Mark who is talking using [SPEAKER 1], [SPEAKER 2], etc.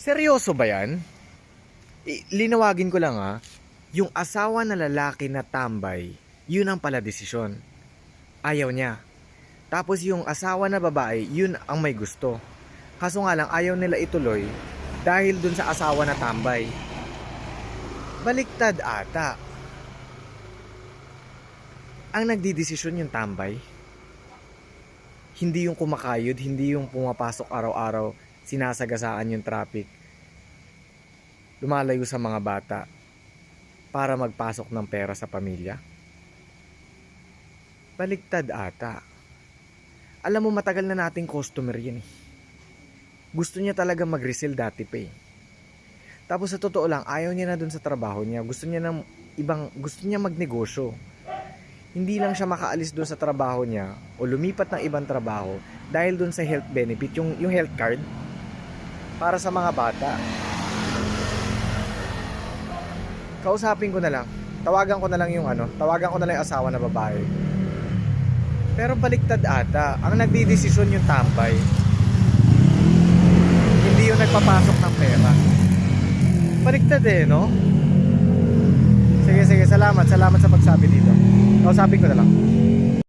[SPEAKER 1] Seryoso ba yan? Linawagin ko lang yung asawa na lalaki na tambay, yun ang pala desisyon. Ayaw niya. Tapos yung asawa na babae, yun ang may gusto. Kaso nga lang ayaw nila ituloy dahil dun sa asawa na tambay. Baliktad ata. Ang nagdidesisyon yung tambay. Hindi yung kumakayod, hindi yung pumapasok araw-araw, sinasagasaan yung traffic. Lumalayo sa mga bata para magpasok ng pera sa pamilya. Baligtad ata. Alam mo, matagal na nating customer yan eh. Gusto niya talaga mag-resell dati pa eh. Tapos sa totoo lang, ayaw niya na dun sa trabaho niya. Gusto niya magnegosyo. Hindi lang siya makaalis dun sa trabaho niya o lumipat ng ibang trabaho dahil dun sa health benefit, yung health card para sa mga bata. Kausapin ko na lang. Tawagan ko na lang yung asawa na babae. Pero baliktad ata. Ang nagdidesisyon yung tambay. Hindi yung nagpapasok ng pera. Baliktad eh, no? Sige, salamat sa pagsabi dito. Kausapin ko na lang.